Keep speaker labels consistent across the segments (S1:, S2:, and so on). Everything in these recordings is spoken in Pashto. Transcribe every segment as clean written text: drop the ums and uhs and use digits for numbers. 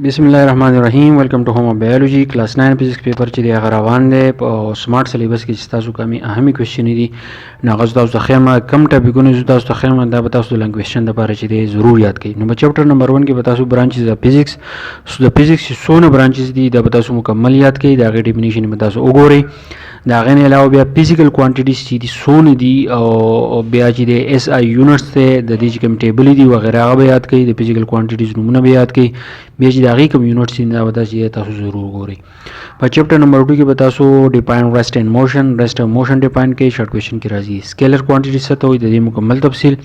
S1: बिस्मिल्लाहिर्रहमानिर्रहीम welcome to home of biology class 9 physics paper چې دی هغه روان دی په سمارټ سلیبس کې چې تاسو کومي اهمي کوېسچن دي ناغه تاسو خیمه کم ټاپکونه چې تاسو خیمه دا به تاسو لنګ کوېسچن د لپاره چې دی ضرور یاد کړئ نو چپټر نمبر 1 کې به تاسو برانچز اف فزکس سو د فزکس سونه برانچز دي دا به تاسو مکمل یاد کړئ دا غي ډیفینیشن به تاسو وګورئ دا غي نه علاوه بیا فزیکل کوانټیټیز چې دي سونه دي او بیا چې دی اس آی یونټس ته د دې کوم ټیبل دي وغیرہ هغه به یاد کړئ د فزیکل کوانټیټیز نمونه به یاد کړئ بیا چې دا غي کوم یونټس دا به تاسو ضرور وګورئ په چپټر نمبر 2 کې به تاسو ډیفاین ریسټ اینڈ موشن ریسټ او موشن ډیفاین کې شارټ کوېسچن کې راځي سکیلر کوانټیټی څه ته وایي د دې مکمل تفصیل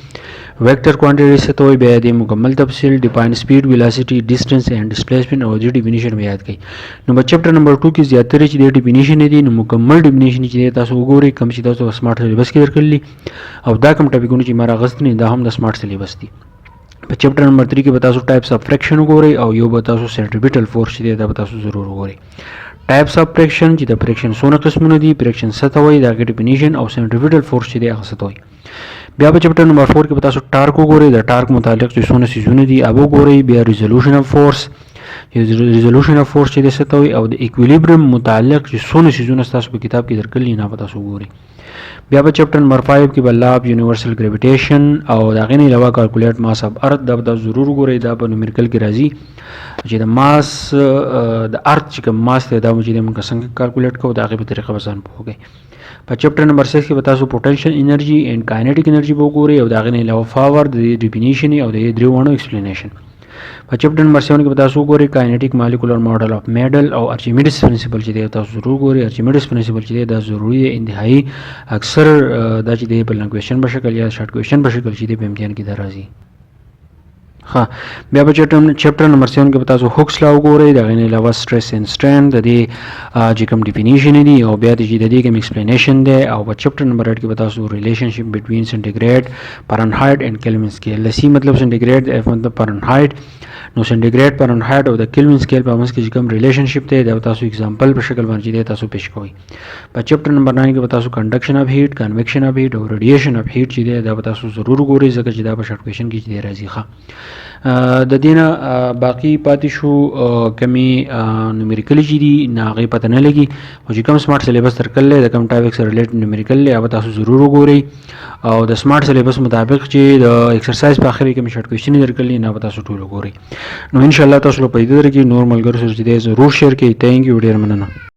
S1: ویکټر کوانټیټی څه ته وایي بیا د مکمل تفصیل ډیفاین سپیډ ویلاسټی ډیسټنس اینڈ ډسپلیسمنٹ او د ډیفینیشن به یاد کړئ نو په چپټر نمبر 2 کې زیاتره چې د ډیفینیشن دي نو مکمل ډیفینیشن چې تاسو وګورئ کوم چې تاسو سمارټ سلیبس کې درکړلی او دا کوم ټاپکونه چې مارا غستنی دا هم د سمارټ سلیبس دي په چپټر نمبر 3 کې به تاسو ټایپس اف فریکشن وګورئ او یو به تاسو سنټریپیټل فورس چې دا به تاسو ضرور وګورئ ټایپس اف فریکشن چې د فریکشن څونه قسمونه دي فریکشن څه ته وایي دا ډیفینیشن او سنټریپیټل فورس چې دی هغه څه ته وایي بیا په چپټر نمبر 4 کې به تاسو ټارک وګورئ د ټارک متعلق چې څونه سيزونه دي هغه وګورئ بیا ریزولوشن اف فورس ریزولوشن اف فورس چې د څه ته وایي او د ایکویلیبریم متعلق چې څونه سيزونه تاسو په کتاب کې درکړل نه به تاسو وګورئ بیا په چپټر نمبر 5 کې به لا اف یونیورسل گریویټیشن او دا غینې علاوه کیلکولیټ ماس اف ارث دا به ضرور وګورئ دا په نومریکل کې راځي چې د ماس د ارث چې کوم ماس ته دا چې موږ څنګه کیلکولیټ کوو دا غي په طریقه وسان پوهیږئ په چپټر نمبر 6 کې به تاسو پوټنشل انرژي اینڈ کاینټیک انرژي وګورئ او دا غینې علاوه پاور د ډیفینیشن او د دریوانو ایکسپلینیشن په چپټر نمبر 7 کې به تاسو وګورئ کاینټیک مالیکولر ماډل اف میډل او ارچمیډس پرنسپل چې دی تاسو ضرور وګورئ ارچمیډس پرنسپل چې دی دا ضروری دی انتهایی اکثر دا چې دی په لنګ کوېسچن په شکل یا شارټ کوېسچن په شکل چې دی په امتحان کې درازي ها بیا په چپټر نمبر 7 کې به تاسو هوکس لا وګورئ دا غینې علاوه سټریس اینڈ سټرین د دې چې کوم ډیفینیشن دی او بیا د دې کوم ایکسپلینیشن دی او په چپټر نمبر 8 کې به تاسو ریلیشنشپ بټوین سنټیګریډ فارنهایټ اینڈ کیلوین سکیل لسی مطلب سنټیګریډ اف مطلب فارنهایټ نو سنټیګریډ فارنهایټ او د کیلوین سکیل په منځ کې کوم ریلیشنشپ دی دا تاسو ایگزامپل په شکل باندې دی تاسو پیش کوئ په چپټر نمبر 9 کې به تاسو کنډکشن اف هیټ کنویکشن اف هیټ او ریډیشن اف هیټ چې دی دا تاسو ضرور وګورئ ځکه چې دا په شارټ کوېسچن کې دی راځي ښه د دینه باقی پاتې شو کمی نومریکل چې دي ناغه پته نه لګي او چې کوم سمارټ سلیبس ترکل د کوم ټاپک سره ریلیټ نومریکل له به تاسو ضرور وګورئ او د سمارټ سلیبس مطابق چې د ایکسرسایز په اخر کې می شارټ کوېسچن درکړل نه به تاسو ټول وګورئ نو ان شاء الله تاسو په دې درې کې نورمال ګر سره چې ضرور شیر کړئ ثانک یو ډیر مننه